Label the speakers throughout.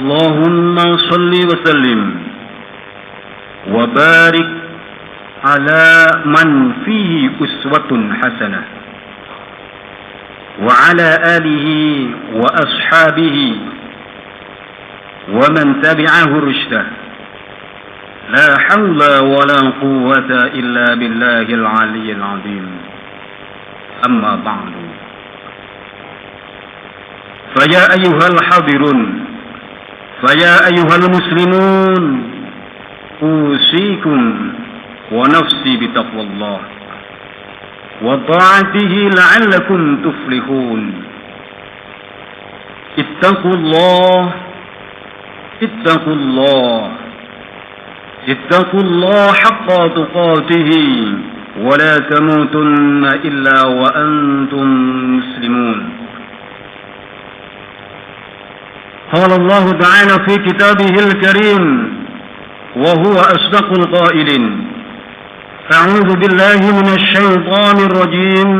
Speaker 1: Allahumma salli wa sallim wa barik ala man fihi uswatun hasanah wa ala alihi wa ashabihi wa man tabi'ahu rushdah. La hawla wa la quwwata illa billahil aliyyil azim. Amma ba'du. Faya ayyuhal hadirun, faya ayyuhal muslimun, usikum wa nafsi bitaqwallah wa ta'atihi la'allakum tuflihun. Ittaqullah, ittaqullah, ittaqullah haqqa tuqatihi wa la tamutunna illa wa antum muslimun. قال الله تعالى في كتابه الكريم وهو أصدق القائلين: أعوذ بالله من الشيطان الرجيم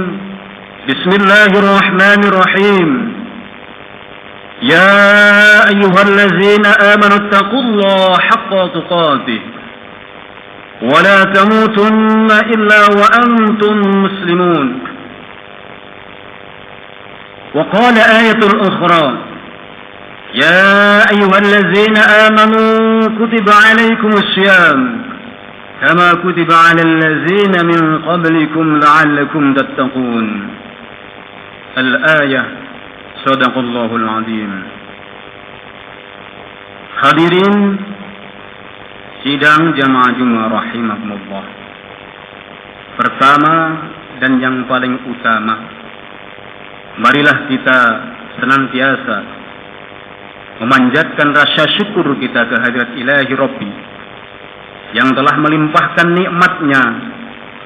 Speaker 1: بسم الله الرحمن الرحيم يا أيها الذين آمنوا اتقوا الله حق تقاته ولا تموتن إلا وأنتم مسلمون. وقال آية أخرى: يا أيها الذين آمنوا كتب عليكم الصيام كما كتب على الذين من قبلكم لعلكم تتقون. الآية. صدق الله العظيم. Hadirin sidang jamaah Jumat rahimakumullah. Pertama dan yang paling utama, marilah kita senantiasa memanjatkan rasa syukur kita kehadirat Ilahi Rabbi yang telah melimpahkan nikmatnya,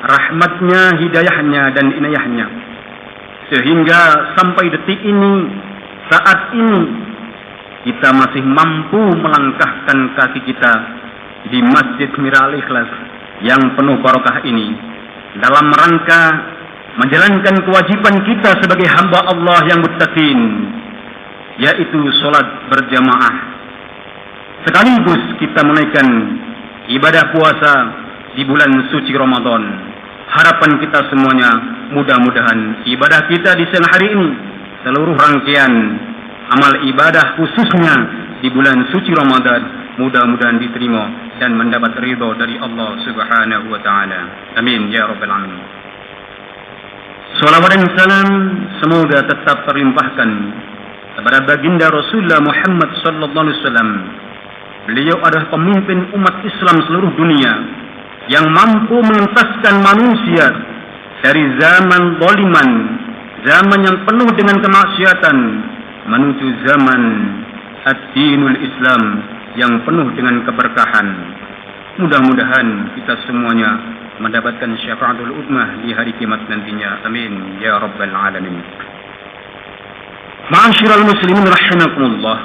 Speaker 1: rahmatnya, hidayahnya dan inayahnya, sehingga sampai detik ini, saat ini kita masih mampu melangkahkan kaki kita di Masjid Mira'al Ikhlas yang penuh barokah ini dalam rangka menjalankan kewajiban kita sebagai hamba Allah yang muttaqin, yaitu sholat berjamaah. Sekaligus kita menaikkan ibadah puasa di bulan suci Ramadan. Harapan kita semuanya, mudah-mudahan ibadah kita di siang hari ini, seluruh rangkaian amal ibadah khususnya di bulan suci Ramadan, mudah-mudahan diterima dan mendapat ridho dari Allah Subhanahu wa Ta'ala. Amin ya Rabbal Alamin. Salawat dan salam semoga tetap terlimpahkan kepada baginda Rasulullah Muhammad sallallahu alaihi wasallam. Beliau adalah pemimpin umat Islam seluruh dunia yang mampu mengentaskan manusia dari zaman zaliman, zaman yang penuh dengan kemaksiatan, menuju zaman ad-dinul Islam yang penuh dengan keberkahan. Mudah-mudahan kita semuanya mendapatkan syafaatul ummah di hari kiamat nantinya. Amin ya rabbal alamin. Ma'asyiral muslimin rahimakumullah.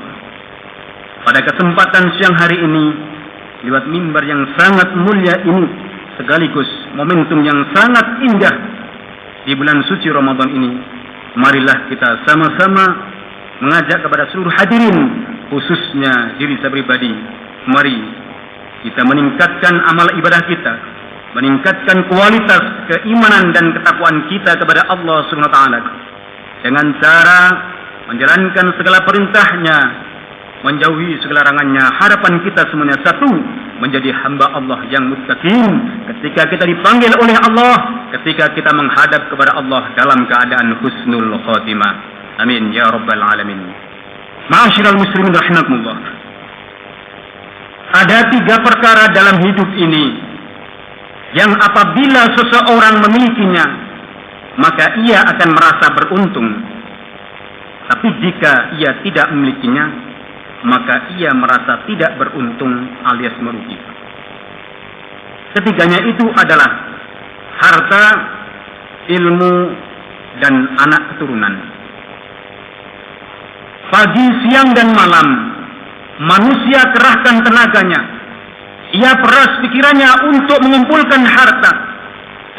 Speaker 1: Pada kesempatan siang hari ini, lewat mimbar yang sangat mulia ini, sekaligus momentum yang sangat indah di bulan suci Ramadan ini, marilah kita sama-sama mengajak kepada seluruh hadirin, khususnya diri saya pribadi, mari kita meningkatkan amal ibadah kita, meningkatkan kualitas keimanan dan ketakwaan kita kepada Allah Subhanahu wa Ta'ala dengan cara menjalankan segala perintahnya, menjauhi segala larangannya. Harapan kita semuanya satu, menjadi hamba Allah yang muttaqin ketika kita dipanggil oleh Allah, ketika kita menghadap kepada Allah dalam keadaan husnul khatimah. Amin ya rabbal alamin. Ma'asyiral muslimin rahimakumullah. Ada 3 perkara dalam hidup ini yang apabila seseorang memilikinya, maka ia akan merasa beruntung. Tapi jika ia tidak memilikinya, maka ia merasa tidak beruntung alias merugi. Ketiganya itu adalah harta, ilmu, dan anak keturunan. Pagi, siang, dan malam manusia kerahkan tenaganya, ia peras pikirannya untuk mengumpulkan harta,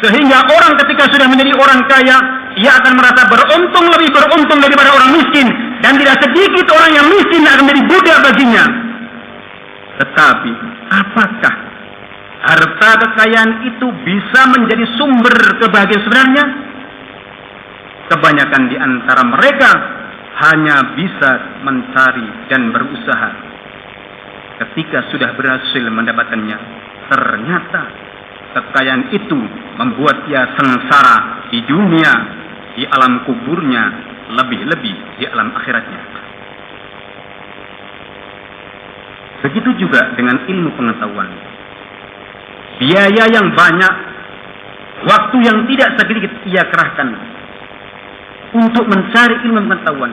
Speaker 1: sehingga orang ketika sudah menjadi orang kaya, ia akan merasa beruntung, lebih beruntung daripada orang miskin, dan tidak sedikit orang yang miskin akan menjadi budak baginya. Tetapi apakah harta kekayaan itu bisa menjadi sumber kebahagiaan sebenarnya? Kebanyakan di antara mereka hanya bisa mencari dan berusaha. Ketika sudah berhasil mendapatkannya, ternyata kekayaan itu membuat ia sengsara di dunia, di alam kuburnya, lebih-lebih di alam akhiratnya. Begitu juga dengan ilmu pengetahuan. Biaya yang banyak, waktu yang tidak sedikit ia kerahkan untuk mencari ilmu pengetahuan.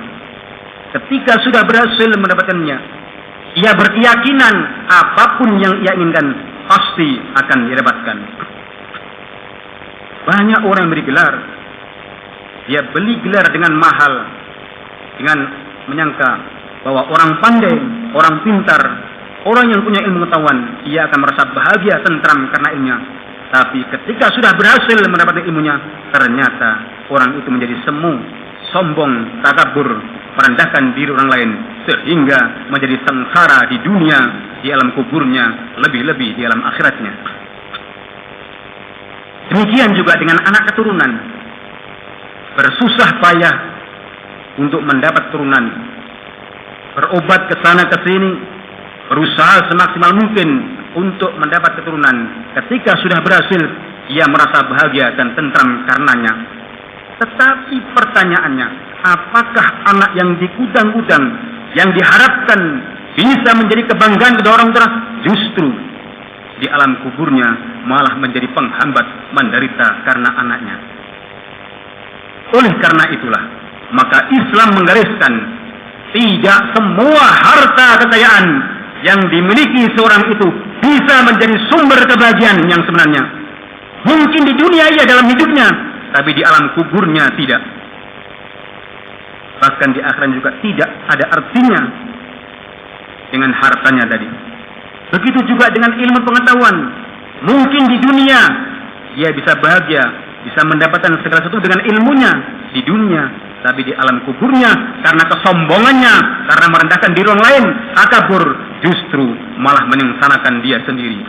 Speaker 1: Ketika sudah berhasil mendapatkannya, ia berkeyakinan apapun yang ia inginkan pasti akan didapatkan. Banyak orang yang beri gelar. Dia beli gelar dengan mahal, dengan menyangka bahwa orang pandai, orang pintar, orang yang punya ilmu pengetahuan, ia akan merasa bahagia, tentram karena ilmunya. Tapi ketika sudah berhasil mendapatkan ilmunya, ternyata orang itu menjadi semu, sombong, takabur, merendahkan diri orang lain, sehingga menjadi sengsara di dunia, di alam kuburnya, lebih-lebih di alam akhiratnya. Demikian juga dengan anak keturunan. Bersusah payah untuk mendapat turunan, berobat ke sana ke sini, berusaha semaksimal mungkin untuk mendapat keturunan. Ketika sudah berhasil, ia merasa bahagia dan tentram karenanya. Tetapi pertanyaannya, apakah anak yang digudang-gudang, yang diharapkan bisa menjadi kebanggaan kedua orang tua, justru di alam kuburnya malah menjadi penghambat, menderita karena anaknya. Oleh karena itulah, maka Islam menggariskan tidak semua harta kekayaan yang dimiliki seorang itu bisa menjadi sumber kebahagiaan yang sebenarnya. Mungkin di dunia ia dalam hidupnya, tapi di alam kuburnya tidak. Bahkan di akhirat juga tidak ada artinya dengan hartanya tadi. Begitu juga dengan ilmu pengetahuan. Mungkin di dunia ia bisa bahagia, bisa mendapatkan segala sesuatu dengan ilmunya di dunia, tapi di alam kuburnya karena kesombongannya, karena merendahkan diri orang lain, takabur, justru malah menyengsarakan dia sendiri.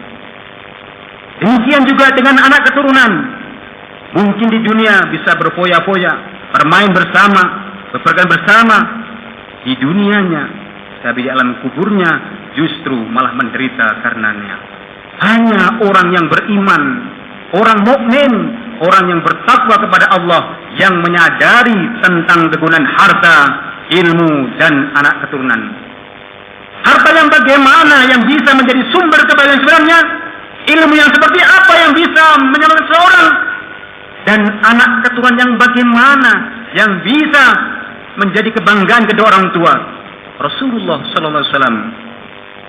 Speaker 1: Demikian juga dengan anak keturunan. Mungkin di dunia bisa berfoya-foya, bermain bersama, berpergian bersama di dunianya, tapi di alam kuburnya justru malah menderita karenanya. Hanya orang yang beriman, orang mukmin, orang yang bertakwa kepada Allah, yang menyadari tentang kegunaan harta, ilmu, dan anak keturunan. Harta yang bagaimana yang bisa menjadi sumber kebahagiaan sebenarnya? Ilmu yang seperti apa yang bisa menyelamatkan seorang? Dan anak keturunan yang bagaimana yang bisa menjadi kebanggaan kedua orang tua? Rasulullah SAW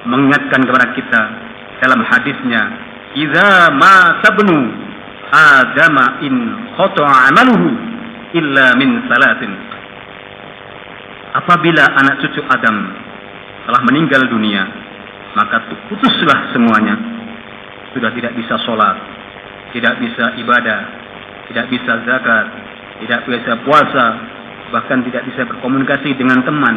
Speaker 1: mengingatkan kepada kita dalam hadisnya, "Idza ma tabnu Adama in khata'a amaluhu illa min salatin." Apabila anak cucu Adam telah meninggal dunia, maka putuslah semuanya. Sudah tidak bisa sholat, tidak bisa ibadah, tidak bisa zakat, tidak bisa puasa, bahkan tidak bisa berkomunikasi dengan teman.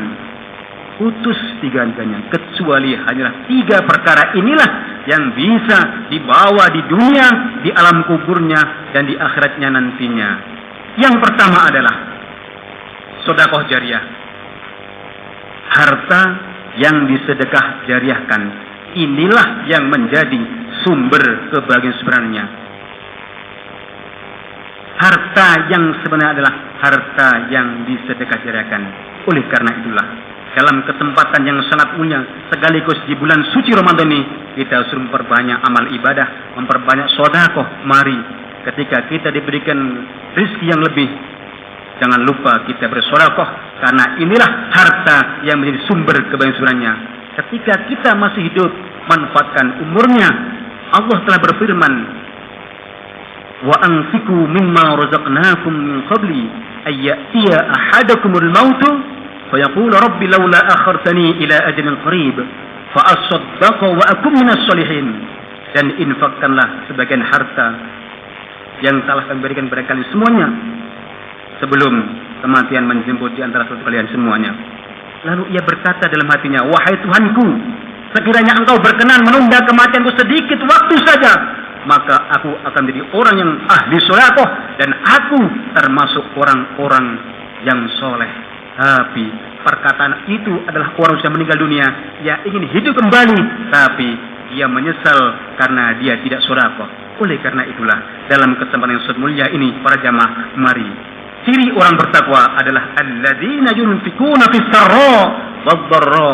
Speaker 1: Putus tiga-tiganya, kecuali hanyalah 3 perkara inilah yang bisa dibawa di dunia, di alam kuburnya, dan di akhiratnya nantinya. Yang pertama adalah sedekah jariah. Harta yang disedekah jariahkan, inilah yang menjadi sumber kebahagiaan sebenarnya. Harta yang sebenarnya adalah harta yang disedekah jariahkan. Oleh karena itulah, dalam kesempatan yang sangat mulia, sekaligus di bulan suci Ramadan ini, kita harus memperbanyak amal ibadah, memperbanyak sedekah. Mari, ketika kita diberikan rezeki yang lebih, jangan lupa kita bersedekah, karena inilah harta yang menjadi sumber kebahagiaan sebenarnya. Ketika kita masih hidup, manfaatkan umurnya. Allah telah berfirman, "Wa anfiqu mimma razaqnakum min qabli ay ya'tiya ahadakumul mautu فيقول رب لولا أخرتني إلى أجل قريب فأصدق وأكن من الصالحين." Dan infakkanlah sebagian harta yang telah kami berikan kepada kalian semuanya sebelum kematian menjemput di antara kalian semuanya. Lalu ia berkata dalam hatinya, wahai Tuhanku, sekiranya engkau berkenan menunda kematianku sedikit waktu saja, maka aku akan menjadi orang yang ahli sedekah dan aku termasuk orang-orang yang soleh. Tapi perkataan itu adalah orang yang meninggal dunia, ia ingin hidup kembali, tapi dia menyesal karena dia tidak sedekah. Oleh karena itulah dalam kesempatan yang mulia ini para jamaah, mari ciri orang bertakwa adalah alladzina yunfikuna fis sarra wad-dharra,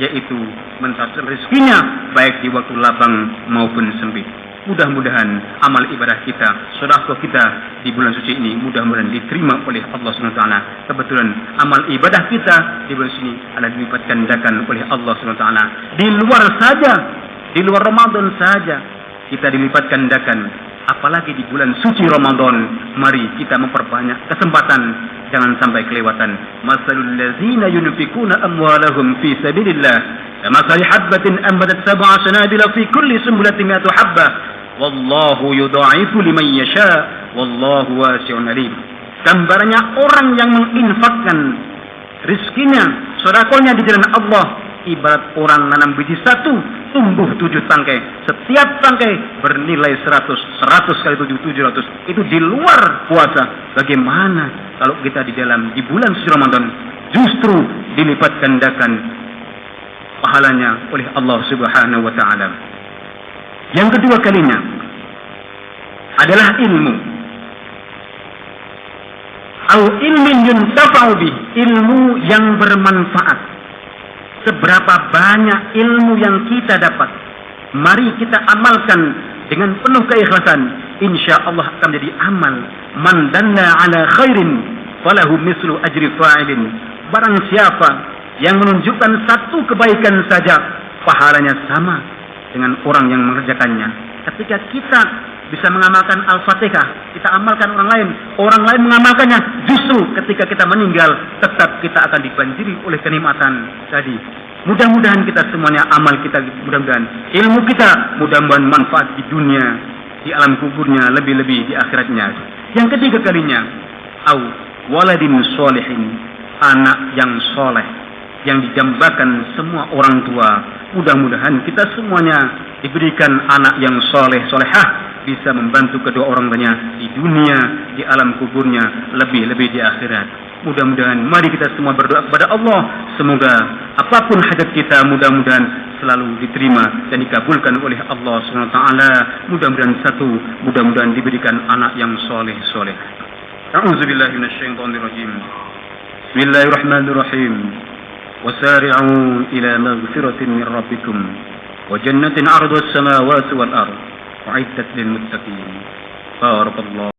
Speaker 1: yaitu mencatat rezekinya baik di waktu lapang maupun sempit. Mudah-mudahan amal ibadah kita, sedekah kita di bulan suci ini mudah-mudahan diterima oleh Allah Subhanahu wa taala. Kebetulan amal ibadah kita di bulan ini adalah dilipat gandakan oleh Allah Subhanahu wa taala. Di luar saja, di luar Ramadan saja kita dilipat gandakan, apalagi di bulan suci Ramadan. Mari kita memperbanyak kesempatan, jangan sampai kelewatan. Masalul ladzina yunfikuna amwalahum fi sabilillah kamathali habbatin anbatat sab'a sanabila fi kulli sunbulatin mi'atu habbah wallahu yudha'ifu liman yasha wallahu wasi'un alim. Gambarannya orang yang menginfakkan rizkinya, sedekahnya di jalan Allah, ibarat orang nanam biji satu, tumbuh 7 tangkai. Setiap tangkai bernilai 100 kali 7, 700. Itu di luar puasa. Bagaimana kalau kita di bulan suci Ramadan justru dilipat gandakan pahalanya oleh Allah Subhanahu wa taala. Yang kedua kalinya adalah ilmu. Au ilmin yuntafa'u bih, ilmu yang bermanfaat. Seberapa banyak ilmu yang kita dapat, mari kita amalkan dengan penuh keikhlasan. Insya Allah akan menjadi amal. Man dalla ala khairin falahu mislu ajri fa'ilin. Barang siapa yang menunjukkan satu kebaikan saja, pahalanya sama dengan orang yang mengerjakannya. Ketika kita bisa mengamalkan Al-Fatihah, kita amalkan orang lain mengamalkannya, justru ketika kita meninggal tetap kita akan dibanjiri oleh kenikmatan tadi. Mudah-mudahan kita semuanya amal kita, mudah-mudahan ilmu kita, mudah-mudahan manfaat di dunia, di alam kuburnya, lebih-lebih di akhiratnya. Yang ketiga kalinya, au waladin sholihin, anak yang soleh yang dijambakan semua orang tua. Mudah-mudahan kita semuanya diberikan anak yang soleh, solehah, bisa membantu kedua orang tuanya di dunia, di alam kuburnya, lebih-lebih di akhirat. Mudah-mudahan mari kita semua berdoa kepada Allah, semoga apapun hajat kita mudah-mudahan selalu diterima dan dikabulkan oleh Allah Subhanahu wa taala. Mudah-mudahan diberikan anak yang soleh-soleh. A'udzubillahi minasyaitonir rajim. Bismillahirrahmanirrahim. Wasari'u ila maghfiratin min rabbikum wa jannatin 'arduha as-samawati wal ardh u'iddat lil muttaqin. Barakallahu